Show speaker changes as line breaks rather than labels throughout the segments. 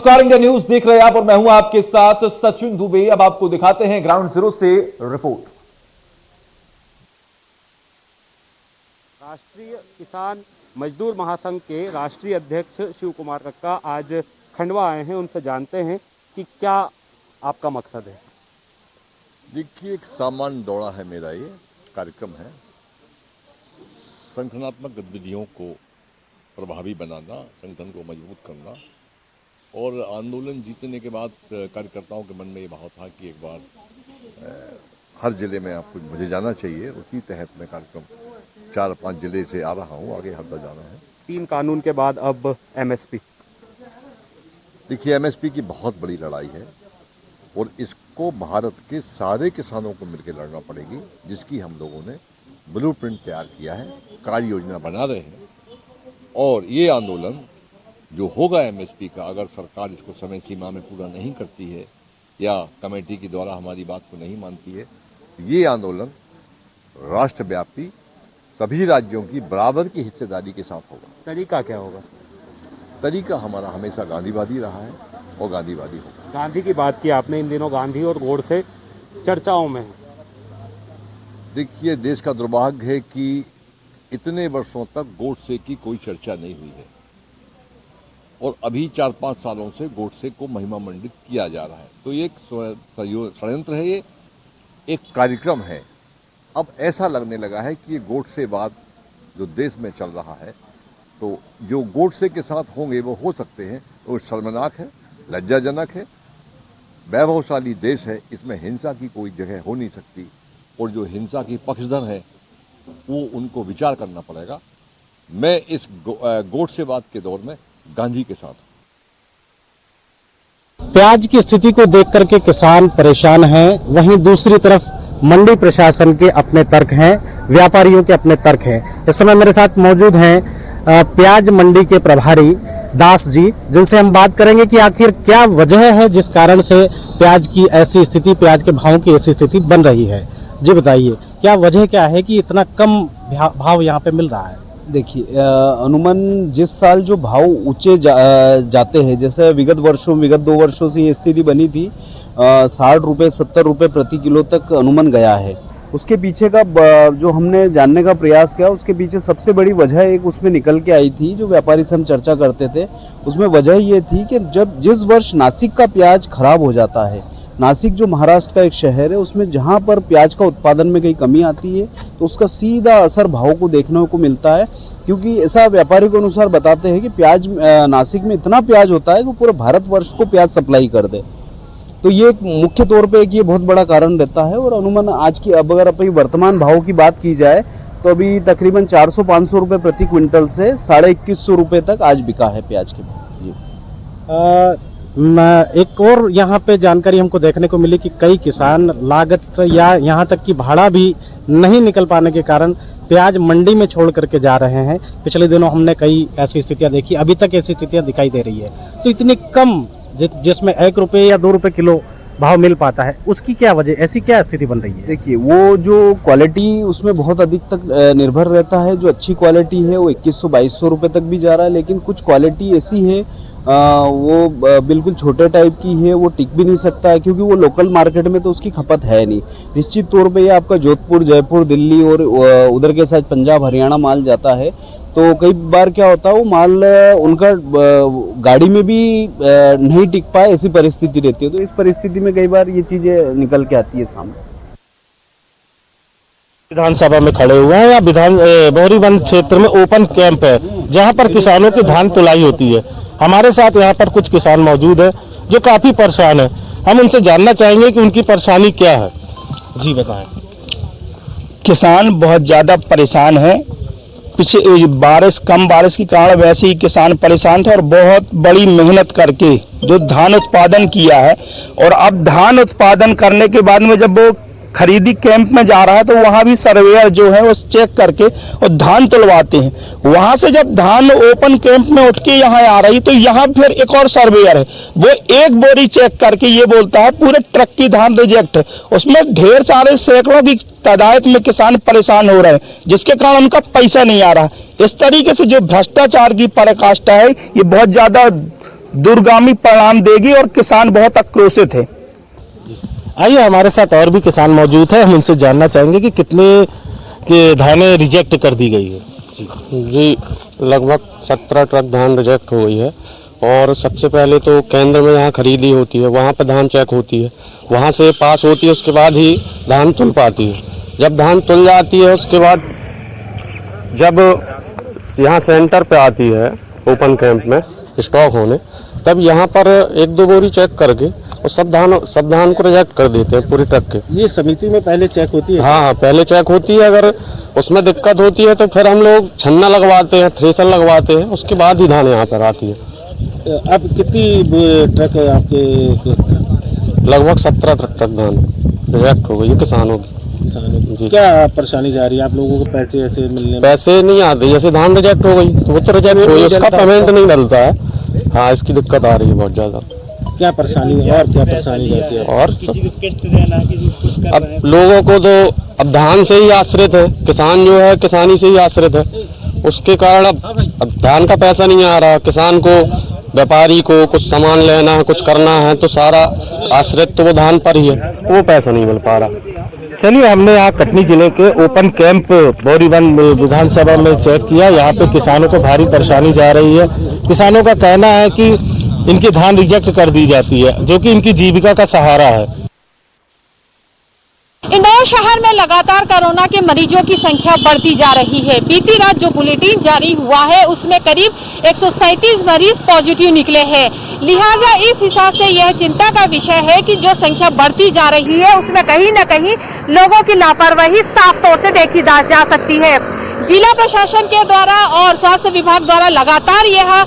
नमस्कार, India news देख रहे हैं आप और मैं हूं आपके साथ सचिन दुबे। अब आपको दिखाते हैं ग्राउंड जीरो से रिपोर्ट।
राष्ट्रीय किसान मजदूर महासंघ के राष्ट्रीय अध्यक्ष शिव कुमार कक्का आज खंडवा आए हैं। उनसे जानते हैं कि क्या आपका मकसद है।
देखिए, एक सामान्य दौड़ा है मेरा, ये कार्यक्रम है संगठनात्मक गतिविधियों को प्रभावी बनाना, संगठन को मजबूत करना। और आंदोलन जीतने के बाद कार्यकर्ताओं के मन में ये भाव था कि एक बार हर जिले में आपको मुझे जाना चाहिए। उसी तहत मैं कार्यक्रम 4-5 जिले से आ रहा हूँ, आगे हरदा जाना है।
3 कानून के बाद अब एमएसपी।
देखिए, एमएसपी की बहुत बड़ी लड़ाई है और इसको भारत के सारे किसानों को मिलकर लड़ना पड़ेगी, जिसकी हम लोगों ने ब्लूप्रिंट तैयार किया है, कार्य योजना बना रहे हैं। और ये आंदोलन जो होगा एमएसपी का, अगर सरकार इसको समय सीमा में पूरा नहीं करती है या कमेटी के द्वारा हमारी बात को नहीं मानती है, ये आंदोलन राष्ट्रव्यापी सभी राज्यों की बराबर की हिस्सेदारी के साथ होगा।
तरीका क्या होगा?
तरीका हमारा हमेशा गांधीवादी रहा है और गांधीवादी होगा।
गांधी की बात की आपने, इन दिनों गांधी और गोडसे चर्चाओं में है।
देखिए, देश का दुर्भाग्य है कि इतने वर्षों तक गोडसे की कोई चर्चा नहीं हुई है और अभी 4-5 सालों से गोडसे को महिमा मंडित किया जा रहा है। तो ये एक षड्यंत्र है, ये एक कार्यक्रम है। अब ऐसा लगने लगा है कि ये गोडसेवाद जो देश में चल रहा है, तो जो गोडसे के साथ होंगे वो हो सकते हैं, वो शर्मनाक है, लज्जाजनक है। वैभवशाली देश है, इसमें हिंसा की कोई जगह हो नहीं सकती। और जो हिंसा की पक्षधर है वो उनको विचार करना पड़ेगा। मैं इस गोडसेवाद के दौर में गांधी के साथ।
प्याज की स्थिति को देख करके किसान परेशान हैं, वहीं दूसरी तरफ मंडी प्रशासन के अपने तर्क हैं, व्यापारियों के अपने तर्क हैं। इस समय मेरे साथ मौजूद हैं प्याज मंडी के प्रभारी दास जी, जिनसे हम बात करेंगे कि आखिर क्या वजह है जिस कारण से प्याज की ऐसी स्थिति, प्याज के भाव की ऐसी स्थिति बन रही है। जी बताइए, क्या वजह क्या है कि इतना कम भाव यहाँ पे मिल रहा है?
देखिए, अनुमान जिस साल जो भाव ऊंचे जाते हैं, जैसे विगत 2 वर्षों से ये स्थिति बनी थी, 60 रुपये 70 रुपये प्रति किलो तक अनुमान गया है। उसके पीछे का जो हमने जानने का प्रयास किया, उसके पीछे सबसे बड़ी वजह एक उसमें निकल के आई थी, जो व्यापारी से हम चर्चा करते थे। उसमें वजह ये थी कि जिस वर्ष नासिक का प्याज खराब हो जाता है, नासिक जो महाराष्ट्र का एक शहर है, उसमें जहाँ पर प्याज का उत्पादन में कहीं कमी आती है तो उसका सीधा असर भाव को देखने को मिलता है। क्योंकि ऐसा व्यापारी के अनुसार बताते हैं कि प्याज नासिक में इतना प्याज होता है कि पूरे भारतवर्ष को प्याज सप्लाई कर दे। तो ये एक मुख्य तौर पे एक ये बहुत बड़ा कारण रहता है। और अनुमान आज की, अब अगर अपनी वर्तमान भाव की बात की जाए तो अभी तकरीबन 400-500 रुपये प्रति क्विंटल से 2150 रुपये तक आज बिका है प्याज के भाव।
एक और यहाँ पे जानकारी हमको देखने को मिली कि कई किसान लागत या यहाँ तक कि भाड़ा भी नहीं निकल पाने के कारण प्याज मंडी में छोड़ करके जा रहे हैं। पिछले दिनों हमने कई ऐसी स्थितियाँ देखी, अभी तक ऐसी स्थितियाँ दिखाई दे रही है। तो इतनी कम जिसमें 1 रुपये या 2 रुपये किलो भाव मिल पाता है, उसकी क्या वजह, ऐसी क्या स्थिति बन रही है?
देखिए, वो जो क्वालिटी उसमें बहुत अधिक तक निर्भर रहता है। जो अच्छी क्वालिटी है वो 2100-2200 रुपये तक भी जा रहा है, लेकिन कुछ क्वालिटी ऐसी है वो बिल्कुल छोटे टाइप की है, वो टिक भी नहीं सकता है, क्योंकि वो लोकल मार्केट में तो उसकी खपत है नहीं। निश्चित तौर पे ये आपका जोधपुर, जयपुर, दिल्ली और उधर के साथ पंजाब, हरियाणा माल जाता है। तो कई बार क्या होता है, वो माल उनका गाड़ी में भी नहीं टिक पाए, ऐसी परिस्थिति रहती है। तो इस परिस्थिति में कई बार ये चीज़ें निकल के आती है सामने।
विधानसभा में खड़े हुए हैं या बोरीबंद क्षेत्र में ओपन कैंप है, जहाँ पर किसानों की धान तुलाई होती है। हमारे साथ यहाँ पर कुछ किसान मौजूद है जो काफी परेशान है। हम उनसे जानना चाहेंगे कि उनकी परेशानी क्या है। जी बताएं।
किसान बहुत ज़्यादा परेशान है। पीछे कम बारिश के कारण वैसे ही किसान परेशान थे और बहुत बड़ी मेहनत करके जो धान उत्पादन किया है, और अब धान उत्पादन करने के बाद में जब वो खरीदी कैंप में जा रहा है तो वहाँ भी सर्वेयर जो है वो चेक करके और धान तुलवाते हैं। वहाँ से जब धान ओपन कैंप में उठ के यहाँ आ रही तो यहाँ फिर एक और सर्वेयर है, वो एक बोरी चेक करके ये बोलता है पूरे ट्रक की धान रिजेक्ट है। उसमें ढेर सारे सैकड़ों की तादाद में किसान परेशान हो रहे हैं, जिसके कारण उनका पैसा नहीं आ रहा। इस तरीके से जो भ्रष्टाचार की पराकाष्ठा है ये बहुत ज़्यादा दूरगामी परिणाम देगी और किसान बहुत आक्रोशित है।
आइए हमारे साथ और भी किसान मौजूद है, हम उनसे जानना चाहेंगे कि कितने के धानें रिजेक्ट कर दी गई है।
जी लगभग 17 ट्रक धान रिजेक्ट हो गई है। और सबसे पहले तो केंद्र में जहाँ खरीदी होती है वहाँ पर धान चेक होती है, वहाँ से पास होती है, उसके बाद ही धान तुल पाती है। जब धान तुल जाती है उसके बाद जब यहाँ सेंटर पे आती है ओपन कैंप में स्टॉक होने, तब यहाँ पर 1-2 बोरी चेक करके और सब धान को रिजेक्ट कर देते हैं पूरी ट्रक के।
ये समिति में पहले चेक होती है?
हाँ, पहले चेक होती है। अगर उसमें दिक्कत होती है तो फिर हम लोग छन्ना लगवाते हैं, थ्रेशर लगवाते हैं, उसके बाद ही धान यहाँ पर आती है।
अब कितनी ट्रक है आपके?
लगभग 17 ट्रक धान रिजेक्ट हो गई है किसानों की।
क्या परेशानी जा रही है आप लोगों को? पैसे ऐसे मिलने में?
पैसे नहीं आते, जैसे धान रिजेक्ट हो गई तो वो तो रिजेक्ट हो गई, उसका पेमेंट नहीं डलता है। हाँ, इसकी दिक्कत आ रही है बहुत ज़्यादा।
क्या परेशानी है और क्या परेशानी रहती है?
और अब लोगों को तो अब धान से ही आश्रित है, किसान जो है किसानी से ही आश्रित है, उसके कारण अब धान का पैसा नहीं आ रहा। किसान को, व्यापारी को कुछ सामान लेना है, कुछ करना है तो सारा आश्रित तो वो धान पर ही है, वो पैसा नहीं मिल पा रहा।
चलिए, हमने यहाँ कटनी जिले के ओपन कैंप बोरीवन विधानसभा में चेक किया। यहाँ पे किसानों को भारी परेशानी जा रही है। किसानों का कहना है कि इनकी धान रिजेक्ट कर दी जाती है, जो कि इनकी जीविका का सहारा है।
इंदौर शहर में लगातार कोरोना के मरीजों की संख्या बढ़ती जा रही है। बीती रात जो बुलेटिन जारी हुआ है उसमें करीब 137 मरीज पॉजिटिव निकले हैं। लिहाजा इस हिसाब से यह चिंता का विषय है कि जो संख्या बढ़ती जा रही है उसमें कहीं न कहीं लोगों की लापरवाही साफ तौर से देखी जा सकती है। जिला प्रशासन के द्वारा और स्वास्थ्य विभाग द्वारा लगातार यह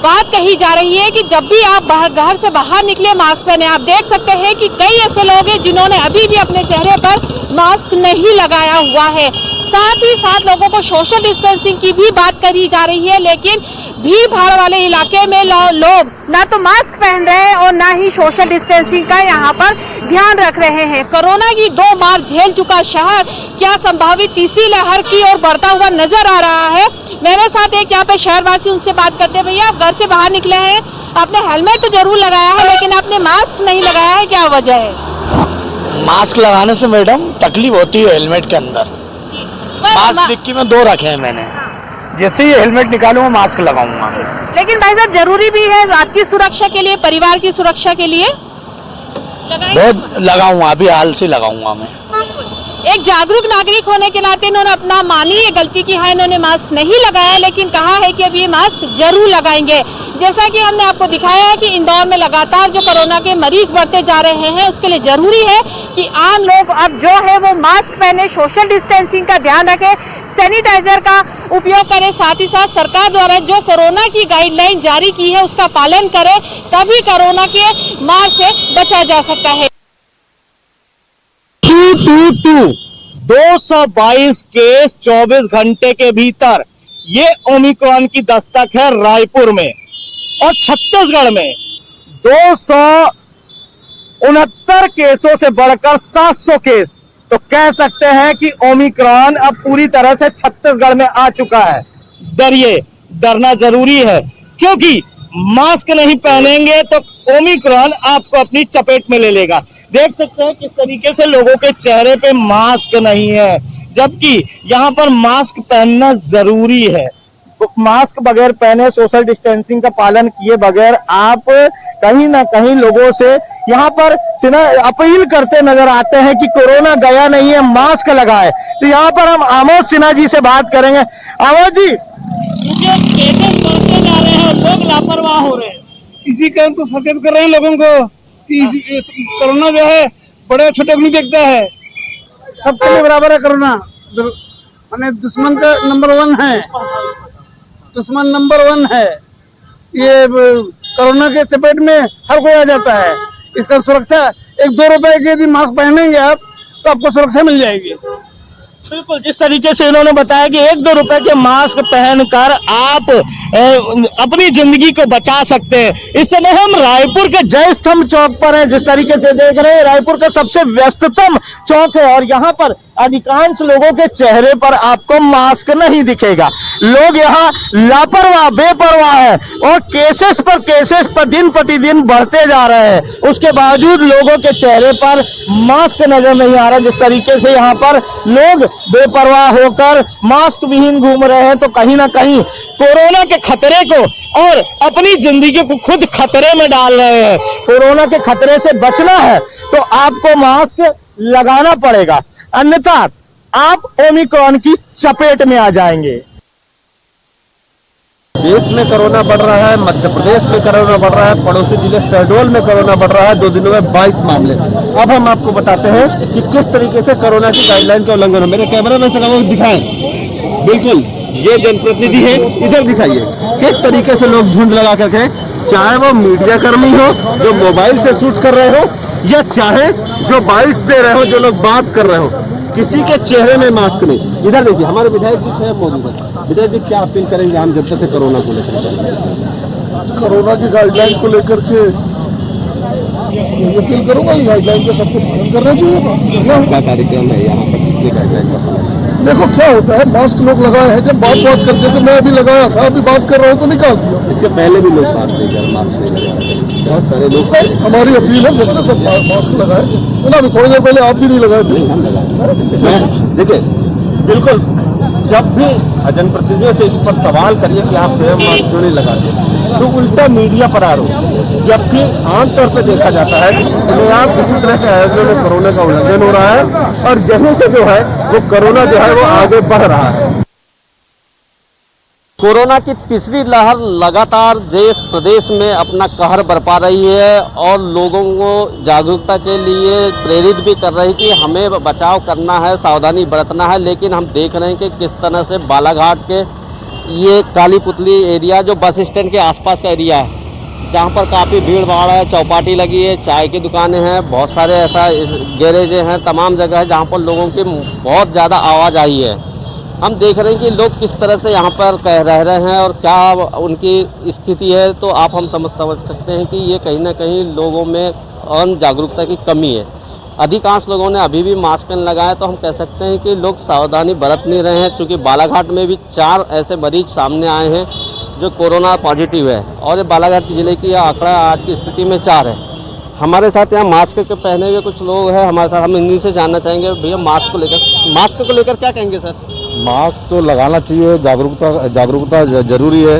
बात कही जा रही है कि जब भी आप घर से बाहर निकले मास्क पहने। आप देख सकते हैं कि कई ऐसे लोग हैं जिन्होंने अभी भी अपने चेहरे पर मास्क नहीं लगाया हुआ है। साथ ही साथ लोगों को सोशल डिस्टेंसिंग की भी बात करी जा रही है, लेकिन भीड़ भाड़ वाले इलाके में लोग ना तो मास्क पहन रहे हैं और ना ही सोशल डिस्टेंसिंग का यहाँ पर ध्यान रख रहे हैं। कोरोना की 2 मार झेल चुका शहर क्या संभावित तीसरी लहर की ओर बढ़ता हुआ नजर आ रहा है। मेरे साथ एक यहाँ पे शहरवासी, उनसे बात करते हैं। भैया, आप घर से बाहर निकले हैं, आपने हेलमेट तो जरूर लगाया है लेकिन आपने मास्क नहीं लगाया है, क्या वजह है?
मास्क लगाने से मैडम तकलीफ होती है हेलमेट के अंदर। मास्क डिक्की में 2 रखे हैं मैंने, जैसे ही हेलमेट निकालूंगा मास्क लगाऊंगा।
लेकिन भाई साहब, जरूरी भी है आपकी सुरक्षा के लिए, परिवार की सुरक्षा के लिए
बहुत लगाऊंगा, अभी हाल से लगाऊंगा मैं।
एक जागरूक नागरिक होने के नाते इन्होंने अपना मानी ये गलती की है, इन्होंने मास्क नहीं लगाया लेकिन कहा है कि अब ये मास्क जरूर लगाएंगे। जैसा कि हमने आपको दिखाया है कि इंदौर में लगातार जो कोरोना के मरीज बढ़ते जा रहे हैं, उसके लिए जरूरी है कि आम लोग अब जो है वो मास्क पहने, सोशल डिस्टेंसिंग का ध्यान रखें, सैनिटाइजर का उपयोग करें। साथ ही साथ सरकार द्वारा जो कोरोना की गाइडलाइन जारी की है उसका पालन करें, तभी कोरोना के मार से बचा जा सकता है।
222 केस 24 घंटे के भीतर, ये ओमिक्रॉन की दस्तक है रायपुर में। और छत्तीसगढ़ में 269 केसों से बढ़कर 700 केस। तो कह सकते हैं कि ओमिक्रॉन अब पूरी तरह से छत्तीसगढ़ में आ चुका है। डरिए, डरना जरूरी है, क्योंकि मास्क नहीं पहनेंगे तो ओमिक्रॉन आपको अपनी चपेट में ले लेगा। देख सकते हैं किस तरीके से लोगों के चेहरे पे मास्क नहीं है, जबकि यहाँ पर मास्क पहनना जरूरी है। मास्क बगैर पहने, सोशल डिस्टेंसिंग का पालन किए बगैर आप कहीं ना कहीं लोगों से यहाँ पर अपील करते नजर आते हैं कि कोरोना गया नहीं है, मास्क लगाए। तो यहाँ पर हम आमोद सिन्हा जी से बात करेंगे। आमोद जी, केसेस बढ़ते जा रहे हैं, लोग लापरवाह हो रहे हैं, इसी कारण तो सचेत कर रहे हैं लोगों को कि कोरोना जो है बड़े छोटे को नहीं देखता है, सबके लिए बराबर है। कोरोना माने दुश्मन का नंबर 1 है, दुश्मन नंबर 1 है। ये कोरोना के चपेट में हर कोई आ जाता है। इसका सुरक्षा 1-2 रुपए के यदि मास्क पहनेंगे आप तो आपको सुरक्षा मिल जाएगी। बिल्कुल, जिस तरीके से इन्होंने बताया कि 1-2 रुपए के मास्क पहनकर आप अपनी जिंदगी को बचा सकते हैं। इस समय हम रायपुर के जय स्तंभ चौक पर हैं। जिस तरीके से देख रहे हैं, रायपुर का सबसे व्यस्ततम चौक है और यहाँ पर अधिकांश लोगों के चेहरे पर आपको मास्क नहीं दिखेगा। लोग यहाँ लापरवाह बेपरवाह है और केसेस पर दिन प्रतिदिन बढ़ते जा रहे हैं। उसके बावजूद लोगों के चेहरे पर मास्क नजर नहीं आ रहा। जिस तरीके से यहाँ पर लोग बेपरवाह होकर मास्क विहीन घूम रहे हैं, तो कहीं ना कहीं कोरोना के खतरे को और अपनी जिंदगी को खुद खतरे में डाल रहे हैं। कोरोना के खतरे से बचना है तो आपको मास्क लगाना पड़ेगा, अन्यथा आप ओमिक्रॉन की चपेट में आ जाएंगे।
देश में कोरोना बढ़ रहा है, मध्य प्रदेश में कोरोना बढ़ रहा है, पड़ोसी जिले शहडोल में कोरोना बढ़ रहा है। 2 दिनों में 22 मामले। अब हम आपको बताते हैं कि किस तरीके से कोरोना की गाइडलाइन का उल्लंघन है। मेरे कैमरा मैन से दिखाएं, बिल्कुल ये जनप्रतिनिधि है, इधर दिखाइए किस तरीके से लोग झुंड लगा करके, चाहे वो मीडिया कर्मी हो जो मोबाइल से शूट कर रहे हो या चाहे जो बारिश दे रहे हो, जो लोग बात कर रहे हो, किसी के चेहरे में मास्क नहीं। इधर देखिए हमारे विधायक जी स्वयं मौजूद है। विधायक जी क्या अपील करेंगे आम जनता से कोरोना को लेकर?
कोरोना की गाइडलाइन को लेकर के अपील करूंगा, गाइडलाइन का सबको पालन करना चाहिए।
क्या कार्यक्रम है यहाँ पर, कितनी गाइडलाइन का पालन?
देखो क्या होता है, मास्क लोग लगाए हैं, जब बात करते, जैसे मैं अभी लगाया था, अभी बात कर रहा हूँ तो निकाल दिया।
इसके पहले भी लोग बात नहीं कर, मास्क नहीं लगाए, बहुत सारे लोग।
हमारी अपील है सबसे, सब मास्क लगाए ना। अभी थोड़ी देर पहले आप भी नहीं लगाए थे।
देखिए बिल्कुल, जब भी जनप्रतिनिधियों से इस पर सवाल करिए कि आप स्वयं मास्क क्यों नहीं लगाते, तो उल्टा मीडिया पर आरोप। जबकि आमतौर पर देखा जाता है कि आप किसी तरह के आयोजनों में कोरोना का उल्लंघन हो रहा है और जहीं से जो है वो कोरोना जो है वो आगे बढ़ रहा है।
कोरोना की तीसरी लहर लगातार देश प्रदेश में अपना कहर बरपा रही है और लोगों को जागरूकता के लिए प्रेरित भी कर रही है कि हमें बचाव करना है, सावधानी बरतना है। लेकिन हम देख रहे हैं कि किस तरह से बालाघाट के ये काली पुतली एरिया, जो बस स्टैंड के आसपास का एरिया है, जहाँ पर काफ़ी भीड़ भाड़ है, चौपाटी लगी है, चाय की दुकानें हैं, बहुत सारे ऐसा गैरेजें हैं, तमाम जगह है जहाँ पर लोगों की बहुत ज़्यादा आवाज़ आई है। हम देख रहे हैं कि लोग किस तरह से यहाँ पर रह रहे हैं और क्या उनकी स्थिति है, तो आप हम समझ सकते हैं कि ये कहीं ना कहीं लोगों में अन जागरूकता की कमी है। अधिकांश लोगों ने अभी भी मास्क नहीं लगाया, तो हम कह सकते हैं कि लोग सावधानी बरत नहीं रहे हैं। क्योंकि बालाघाट में भी 4 ऐसे मरीज सामने आए हैं जो कोरोना पॉजिटिव है और ये बालाघाट जिले की आंकड़ा आज की स्थिति में 4 है। हमारे साथ यहाँ मास्क के पहने हुए कुछ लोग हैं हमारे साथ, हम इन्हीं से जानना चाहेंगे भैया मास्क को लेकर क्या कहेंगे सर?
मास्क तो लगाना चाहिए, जागरूकता जरूरी है।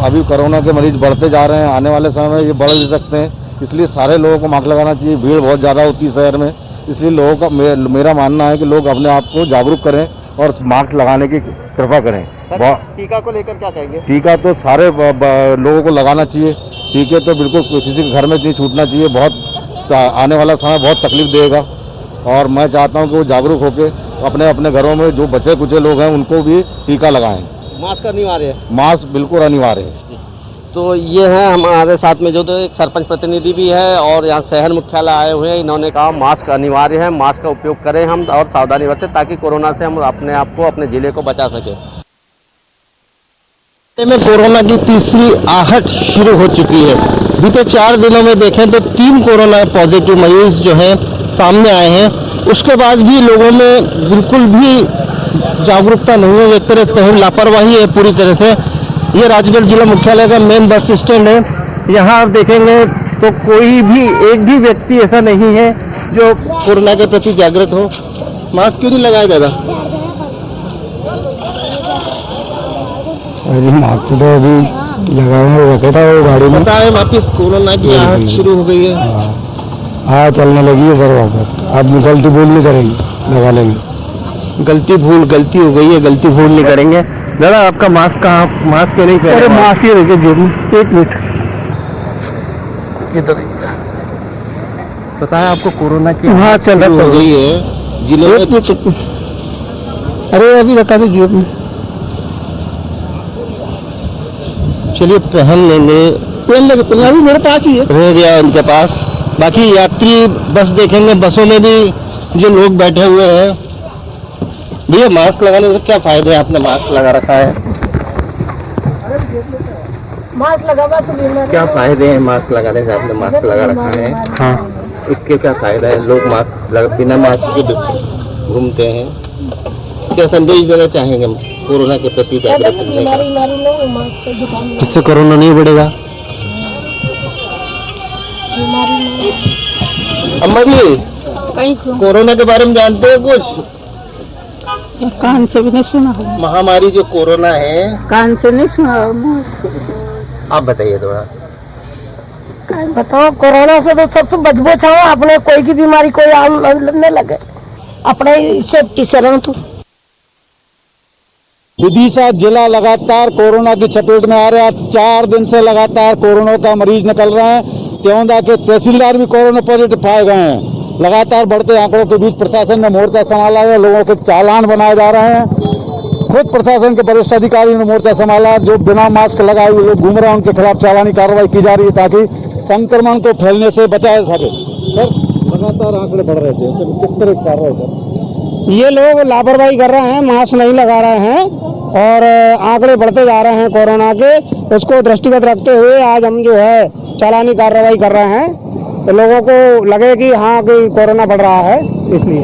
अभी कोरोना के मरीज बढ़ते जा रहे हैं, आने वाले समय में ये बढ़ भी सकते हैं, इसलिए सारे लोगों को मास्क लगाना चाहिए। भीड़ बहुत ज़्यादा होती है शहर में, इसलिए लोगों का मेरा मानना है कि लोग अपने आप को जागरूक करें और मास्क लगाने की कृपा करें।
टीका को लेकर क्या कहेंगे?
टीका तो सारे लोगों को लगाना चाहिए। टीके तो बिल्कुल किसी के घर में नहीं छूटना चाहिए, बहुत आने वाला समय बहुत तकलीफ देगा और मैं चाहता हूं कि वो जागरूक होकर अपने अपने घरों में जो बचे कुचे लोग हैं उनको भी टीका लगाएं।
मास्क अनिवार्य है?
मास्क बिल्कुल अनिवार्य है।
तो ये है हमारे साथ में जो तो एक सरपंच प्रतिनिधि भी है और यहाँ शहर मुख्यालय आए हुए हैं। इन्होंने कहा मास्क अनिवार्य है, मास्क का उपयोग करें हम और सावधानी बरतें ताकि कोरोना से हम अपने आप को, अपने जिले को बचा सकें।
में कोरोना की तीसरी आहट शुरू हो चुकी है। बीते 4 दिनों में देखें तो 3 कोरोना पॉजिटिव मरीज जो हैं सामने आए हैं। उसके बाद भी लोगों में बिल्कुल भी जागरूकता नहीं है, एक तरह से कहीं लापरवाही है पूरी तरह से। ये राजगढ़ जिला मुख्यालय का मेन बस स्टैंड है। यहाँ आप देखेंगे तो कोई भी एक भी व्यक्ति ऐसा नहीं है जो कोरोना के प्रति जागृत हो। मास्क क्यों नहीं लगाया दादा?
जी मास्क तो अभी लगाए रखे था वो गाड़ी में।
पता है वापिस कोरोना की आहट शुरू हो गई है।
हाँ चलने लगी है सर वापस। आप गलती भूल नहीं करेंगे, लगा लेंगे।
गलती हो गई है, गलती भूल नहीं करेंगे। दादा आपका मास्क कहाँ, मास्क क्यों नहीं पहने?
अरे मास्क ही रखे जेब में। 1 मिनट।
इधर पता है आपको कोरोना की
हाँ चल रहा
हो गई है जिले में?
अरे अभी रखा था जेब में।
चलिए पहन लेंगे,
अभी मेरे पास ही है,
रह गया उनके पास। बाकी यात्री बस देखेंगे, बसों में भी जो लोग बैठे हुए हैं। भैया मास्क लगाने से क्या फायदे हैं? आपने मास्क लगा रखा है,
मास्क लगा,
क्या फायदे हैं मास्क लगाने से? आपने मास्क लगा रखा है, हाँ, इसके क्या फायदा है? लोग मास्क बिना मास्क के घूमते हैं। क्या संदेश देना चाहेंगे हम कोरोना के प्रति जागरूक करने का?
इससे कोरोना नहीं बढ़ेगा।
अम्मा जी, कोरोना के बारे में जानते हैं कुछ?
कान से भी नहीं सुना हो।
महामारी जो कोरोना है,
कान से नहीं सुना हो।
आप बताइए थोड़ा।
बताओ, कोरोना से तो सब तो बचबो चाहो, अपने कोई की बीमारी कोई आम न लगे, अपने सेफ्टी से रहो। तू
विदिशा जिला लगातार कोरोना की चपेट में आ रहा है। 4 दिन से लगातार कोरोना का मरीज निकल रहे हैं। त्योंदा के तहसीलदार भी कोरोना पॉजिटिव पाए गए हैं। लगातार बढ़ते आंकड़ों के बीच प्रशासन ने मोर्चा संभाला है। लोगों के चालान बनाए जा रहे हैं। खुद प्रशासन के वरिष्ठ अधिकारियों ने मोर्चा संभाला। जो बिना मास्क लगाए हुए लोग घूम रहे हैं उनके खिलाफ चालानी कार्रवाई की जा रही है ताकि संक्रमण को फैलने से बचाया जा सके। सर, लगातार आंकड़े बढ़ रहे थे, किस तरह की कार्रवाई कर?
ये लोग लापरवाही कर रहे हैं, मास्क नहीं लगा रहे हैं और आंकड़े बढ़ते जा रहे हैं कोरोना के। उसको दृष्टिगत रखते हुए आज हम जो है चालानी कार्रवाई कर रहे हैं। तो लोगों को लगे कि हाँ कि कोरोना बढ़ रहा है, इसलिए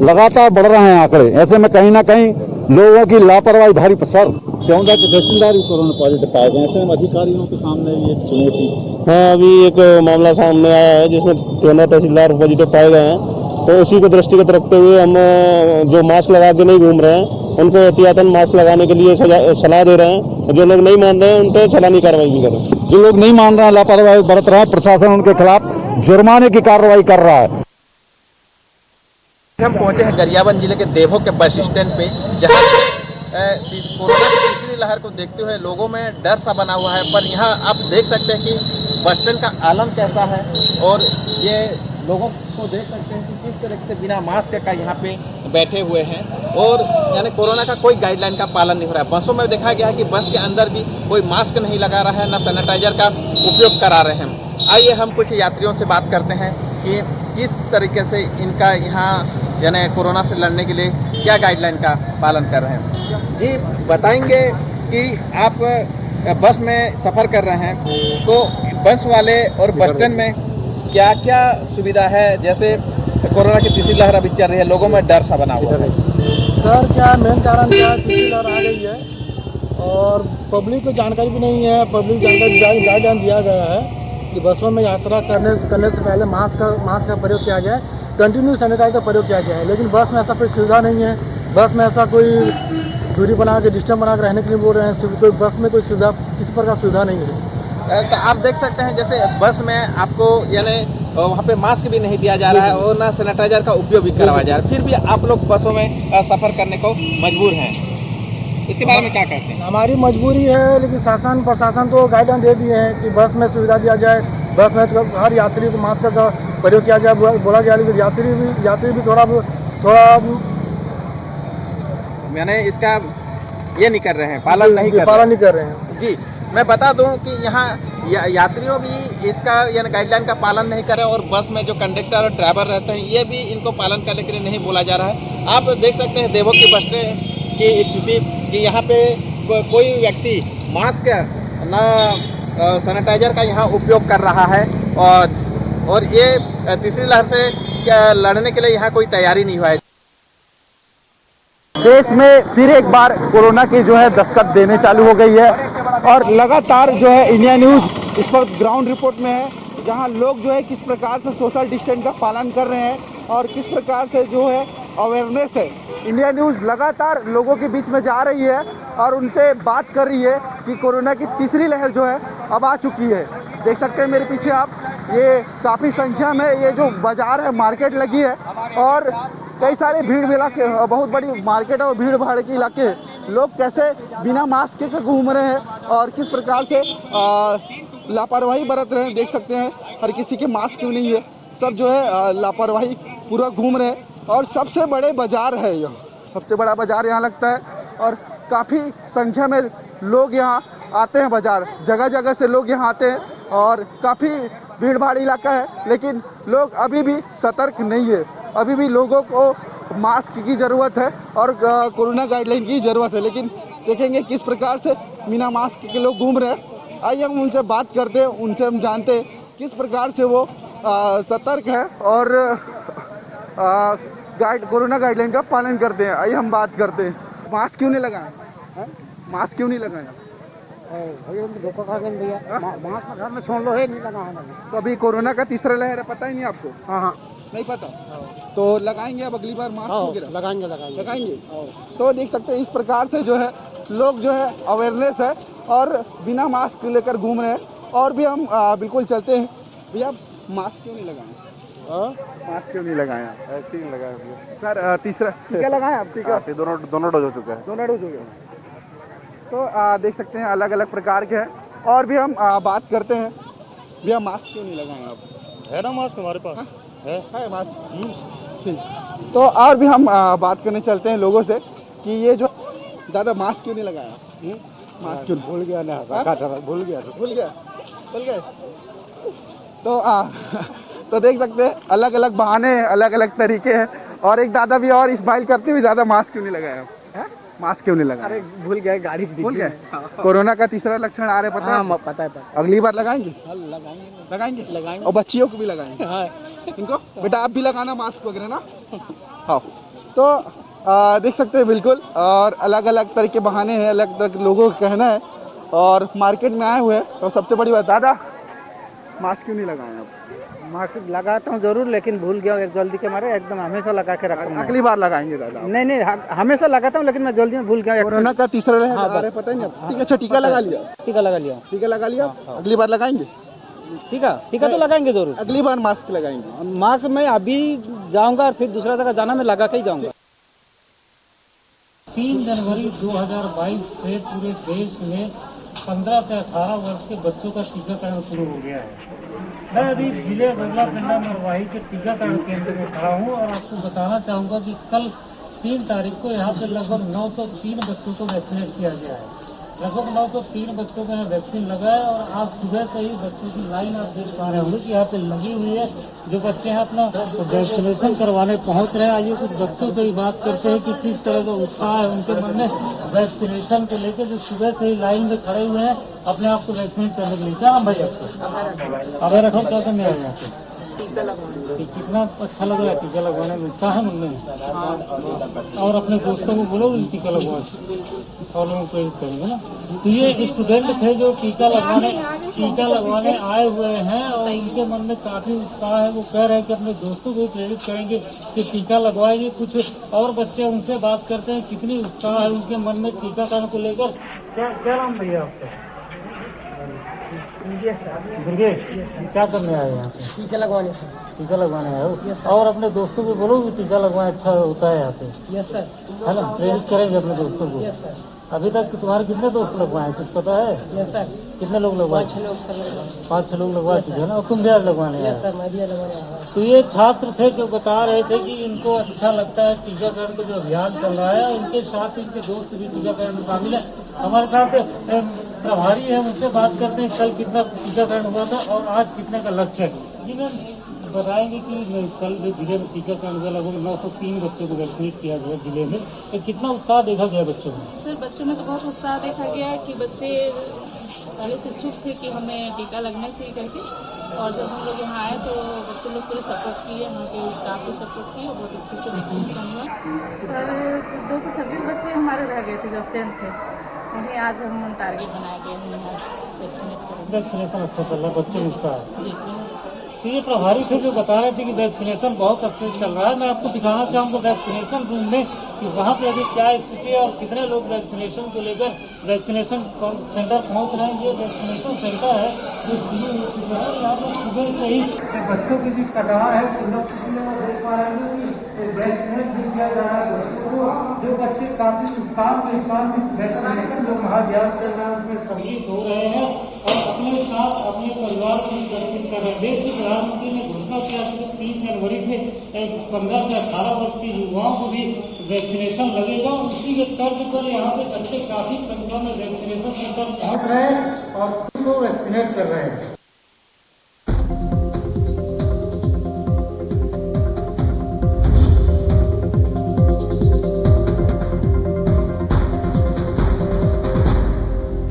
लगातार बढ़ रहे हैं आंकड़े। ऐसे में कहीं ना कहीं लोगों की लापरवाही भारी पसर। त्योंदा के तहसीलदार भी कोरोना पॉजिटिव पाए गए। ऐसे में अधिकारियों के सामने ये चुनौती।
हाँ, अभी एक मामला सामने आया है जिसमें त्योंदा तहसीलदार पॉजिटिव पाए गए हैं। तो उसी को दृष्टिगत रखते हुए हम जो मास्क लगा के नहीं घूम रहे हैं उनको एहतियातन मास्क लगाने के लिए सलाह दे रहे हैं। और जो लोग नहीं मान रहे हैं उन पर चालानी कार्रवाई भी करें।
जो लोग नहीं मान रहे हैं, लापरवाही बरत रहे हैं, प्रशासन उनके खिलाफ जुर्माने की कार्रवाई कर रहा है।
हम पहुंचे हैं गरियाबंद जिले के देवो के बस स्टैंड पे, जहां कोरोना की तीसरी लहर को देखते हुए लोगों में डर सा बना हुआ है। पर यहाँ आप देख सकते हैं कि बस स्टैंड का आलम कैसा है और ये लोगों को देख सकते हैं कि किस तरह से बिना मास्क का यहाँ पे बैठे हुए हैं और यानी कोरोना का कोई गाइडलाइन का पालन नहीं हो रहा है। बसों में देखा गया है कि बस के अंदर भी कोई मास्क नहीं लगा रहा है, ना सैनिटाइजर का उपयोग करा रहे हैं। आइए हम कुछ यात्रियों से बात करते हैं कि किस तरीके से इनका यहाँ यानी कोरोना से लड़ने के लिए क्या गाइडलाइन का पालन कर रहे हैं। जी बताएंगे कि आप बस में सफ़र कर रहे हैं तो बस वाले और बस स्टैंड में क्या क्या सुविधा है? जैसे कोरोना की तीसरी लहर अभी चल रही है, लोगों में डर सा बना हुआ है।
सर, क्या मेन कारण क्या है, तीसरी लहर आ गई है और पब्लिक को जानकारी भी नहीं है। पब्लिक जानकारी गाइडलाइन दिया गया है कि बसों में यात्रा करने से पहले मास्क का प्रयोग किया जाए, कंटिन्यू सैनिटाइजर प्रयोग किया गया है। लेकिन बस में ऐसा कोई सुविधा नहीं है। बस में ऐसा कोई दूरी बना के डिस्टेंस बना के रहने के लिए बोल रहे हैं। कोई बस में कोई सुविधा, किसी प्रकार सुविधा नहीं है।
तो आप देख सकते हैं जैसे बस में आपको यानी वहाँ पे मास्क भी नहीं दिया जा रहा है और ना सैनिटाइजर का उपयोग भी करवाया जा रहा है, फिर भी आप लोग बसों में सफ़र करने को मजबूर हैं। इसके बारे में क्या कहते हैं?
हमारी मजबूरी है, लेकिन शासन प्रशासन तो गाइडलाइन दे दिए हैं कि बस में सुविधा दिया जाए, बस में हर यात्री को मास्क का प्रयोग किया जाए बोला गया। लेकिन यात्री भी थोड़ा
मैंने इसका ये नहीं कर रहे हैं, पालन नहीं कर रहे हैं। जी मैं बता दूं कि यहाँ यात्रियों भी इसका यानी गाइडलाइन का पालन नहीं कर रहे हैं और बस में जो कंडक्टर और ड्राइवर रहते हैं ये भी इनको पालन करने के लिए नहीं बोला जा रहा है। आप देख सकते हैं देवो की बस स्टैंड की स्थिति कि यहाँ पे कोई व्यक्ति मास्क ना सैनिटाइजर का यहाँ उपयोग कर रहा है और ये तीसरी लहर से लड़ने के लिए यहाँ कोई तैयारी नहीं हुआ है।
देश में फिर एक बार कोरोना की जो है दस्तक देने चालू हो गई है और लगातार जो है इंडिया न्यूज़ इस वक्त ग्राउंड रिपोर्ट में है, जहां लोग जो है किस प्रकार से सोशल डिस्टेंस का पालन कर रहे हैं और किस प्रकार से जो है अवेयरनेस है। इंडिया न्यूज़ लगातार लोगों के बीच में जा रही है और उनसे बात कर रही है कि कोरोना की तीसरी लहर जो है अब आ चुकी है। देख सकते हैं मेरे पीछे आप, ये काफ़ी संख्या में ये जो बाज़ार है, मार्केट लगी है और कई सारे भीड़ इलाके, बहुत बड़ी मार्केट है और भीड़ भाड़ के इलाके हैं। लोग कैसे बिना मास्क के घूम रहे हैं और किस प्रकार से लापरवाही बरत रहे हैं, देख सकते हैं। हर किसी के मास्क भी नहीं है, सब जो है लापरवाही पूरा घूम रहे हैं। और सबसे बड़े बाज़ार है यह, सबसे बड़ा बाज़ार यहाँ लगता है और काफ़ी संख्या में लोग यहाँ आते हैं। बाज़ार जगह जगह से लोग यहाँ आते हैं और काफ़ी भीड़ भाड़ इलाका है, लेकिन लोग अभी भी सतर्क नहीं है। अभी भी लोगों को मास्क की ज़रूरत है और कोरोना गाइडलाइन की ज़रूरत है, लेकिन देखेंगे किस प्रकार से बिना मास्क के लोग घूम रहे हैं। आइए हम उनसे बात करते हैं, उनसे हम जानते हैं किस प्रकार से वो सतर्क है और कोरोना गाइडलाइन का पालन करते हैं। आइए हम बात करते हैं, मास्क क्यों नहीं लगाए? मास्क क्यों नहीं लगाया?
मास्क घर में छोड़ लो, है नहीं लगा है।
तो अभी कोरोना का तीसरा लहर है, पता ही नहीं आपको?
हाँ
नहीं पता? तो लगाएंगे अब अगली बार मास्क वगैरह? लगाएंगे। तो देख सकते हैं इस प्रकार से जो है लोग जो है अवेयरनेस है और बिना मास्क लेकर घूम रहे हैं। और भी हम बिल्कुल चलते हैं। भैया मास्क क्यों नहीं लगाए? मास्क क्यों नहीं लगाया?
ऐसे ही लगाया
सर तीसरा टीका लगाए आप? टीका
दोनों डोज हो चुका है।
दोनों डोज हो गया। तो देख सकते हैं अलग अलग प्रकार के हैं। और भी हम बात करते हैं। भैया मास्क क्यों नहीं लगाए आप?
है ना मास्क हमारे पास?
है मास्क। ठीक, तो और भी हम बात करने चलते हैं लोगों से कि ये जो दादा मास्क क्यों नहीं लगाया? मास्क क्यों? भूल गया ना, भूल गया। तो देख सकते हैं अलग अलग बहाने हैं, अलग अलग तरीके हैं। और एक दादा भी और स्माइल करते हुए, ज़्यादा मास्क क्यों नहीं लगाया? मास्क क्यों नहीं लगाया?
अरे भूल गए, गाड़ी
भूल गए। कोरोना का तीसरा लक्षण आ रहा है, पता है?
पता है।
अगली बार लगाएंगे? लगाएंगे। और बच्चियों को भी लगाएंगे। इनको बेटा आप भी लगाना मास्क वगैरह ना। हाँ, तो देख सकते हैं बिल्कुल। और अलग अलग तरह के बहाने हैं, अलग तरह के लोगों का कहना है। और मार्केट में आए हुए हैं। तो सबसे बड़ी बात, दादा मास्क क्यों नहीं लगाए आप?
मास्क लगाता हूँ जरूर, लेकिन भूल गया जल्दी के मारे। एकदम हमेशा लगा के रखता हूँ।
अगली बार लगाएंगे दादा?
नहीं, हमेशा लगाता हूँ, लेकिन मैं जल्दी में भूल गया।
कोरोना का तीसरा लहर आ रहा है, पता ही नहीं। ठीक है, अच्छा टीका लगा लिया?
टीका लगा लिया।
अगली बार लगाएंगे?
टीका तो लगाएंगे जरूर।
अगली बार मास्क लगाएंगे?
मास्क मैं अभी जाऊंगा और फिर दूसरा जगह जाना, मैं लगा के ही जाऊंगा।
3 जनवरी 2022 से पूरे देश में 15 से 18 वर्ष के बच्चों का टीकाकरण शुरू हो गया है। मैं अभी जिले गोगलापिंडा मरवाही के टीकाकरण केंद्र में खड़ा हूँ और आपको बताना चाहूँगा कि कल 3 तारीख को यहाँ पे लगभग 903 बच्चों को वैक्सीनेट किया गया है। लगभग 903 बच्चों को यहाँ वैक्सीन लगा है। और आज सुबह से ही बच्चों की लाइन आप देख पा रहे होंगे कि यहाँ पे लगी हुई है। जो बच्चे हैं अपना वैक्सीनेशन करवाने पहुँच रहे हैं। आइए कुछ बच्चों से ही बात करते हैं कि किस तरह का उत्साह है उनके मन में वैक्सीनेशन को लेकर, जो सुबह से ही लाइन में खड़े हुए हैं अपने आप को वैक्सीनेट करने के लिए। क्या नाम भाई आपको? अभय राठौर। क्या करने आए यहाँ पे?
टीका लगवाने।
कितना अच्छा लग रहा है टीका लगवाने में? उत्साह है मन में? और अपने दोस्तों को बोलो टीका लगवाए और लोगों को प्रेरित करेंगे ना। तो ये स्टूडेंट थे जो टीका लगवाने आए हुए हैं और उनके मन में काफी उत्साह है। वो कह रहे हैं कि अपने दोस्तों को प्रेरित करेंगे कि टीका लगवाएंगे। कुछ और बच्चे उनसे बात करते हैं कितनी उत्साह है उनके मन में टीकाकरण को लेकर। क्या नाम भैया आपका? क्या करने आए यहाँ पे?
टीका लगवाने।
टीका लगवाने आए हो? और अपने दोस्तों को बोलो कि टीका लगवाना अच्छा होता है यहाँ पे?
Yes sir.
है ना, प्रेरित करेंगे अपने दोस्तों को।
Yes sir.
अभी तक तुम्हारे कितने दोस्त लगवाए कुछ पता है?
Yes sir.
कितने लोग लगवाए?
5-6 लोग सर।
5-6 लोग लगवाए थे ना। और तुम भी लगवाने आए?
यस सर, मैं भी लगवाने आया।
तो ये छात्र थे जो बता रहे थे कि इनको अच्छा लगता है टीकाकरण का जो अभियान चल रहा है। इनके साथ इनके दोस्त भी टीकाकरण में शामिल है। हमारे साथ प्रभारी है, उनसे बात करते हैं कल कितना टीकाकरण हुआ था और आज कितने का लक्ष्य है। जी मैम बताएंगे कि कल जो जिले में टीकाकरण हुआ लगभग 903 बच्चों को वैक्सीनेट किया गया जिले में, तो कितना उत्साह देखा गया बच्चों में?
सर बच्चों में तो बहुत उत्साह देखा गया कि बच्चे पहले से इच्छुक थे कि हमें टीका लगना चाहिए करके। और जब हम लोग यहाँ आए तो बच्चे लोग पूरे सपोर्ट किए, वहाँ के स्टाफ को सपोर्ट किए और बहुत अच्छे से वैक्सीनेशन हुआ। सर 226 बच्चे हमारे रह गए थे जो एब्सेंट थे, वहीं आज हम टारगेट बनाए गए हैं
वैक्सीनेशन अच्छा चल रहा है, बच्चे उत्साह
जी।
तो ये प्रभारी थे जो बता रहे थे कि वैक्सीनेशन बहुत अच्छे से चल रहा है। मैं आपको दिखाना चाहूँगा वैक्सीनेशन रूम में कि वहाँ पे अभी क्या स्थिति है और कितने लोग वैक्सीनेशन को लेकर वैक्सीनेशन सेंटर पहुँच रहे हैं। ये वैक्सीनेशन सेंटर है जो शुरू हो चुका है। यहाँ पर सुबह से ही बच्चों की जो कटाव है देख पा रहे हैं कि वैक्सीनेट भी किया जा रहा है बच्चों को। जो बच्चे काफी उत्साह के साथ वैक्सीनेशन जो महाअभियान चल रहा है उसमें सम्मिलित हो रहे हैं और अपने साथ अपने परिवार को भी वैक्सीन कर रहे हैं। देश के प्रधानमंत्री ने घोषणा किया कि 3 जनवरी से 15 से 18 वर्ष के युवाओं को भी वैक्सीनेशन लगेगा। उसी के तर्ज पर यहाँ पे बच्चे काफी संख्या में वैक्सीनेशन सेंटर पहुँच रहे हैं और उनको वैक्सीनेट कर रहे हैं।